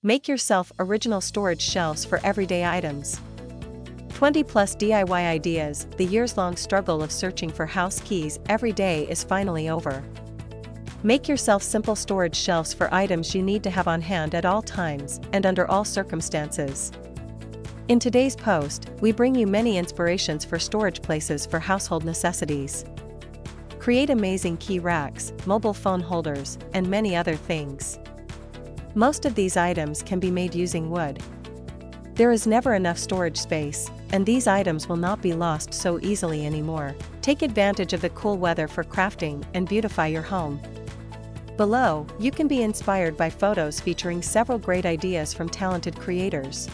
Make yourself original storage shelves for everyday items. 20 plus DIY ideas. The years-long struggle of searching for house keys every day is finally over. Make yourself simple storage shelves for items you need to have on hand at all times and under all circumstances. In today's post, we bring you many inspirations for storage places for household necessities. Create amazing key racks, mobile phone holders, and many other things. Most of these items can be made using wood. There is never enough storage space, and these items will not be lost so easily anymore. Take advantage of the cool weather for crafting and beautify your home. Below, you can be inspired by photos featuring several great ideas from talented creators.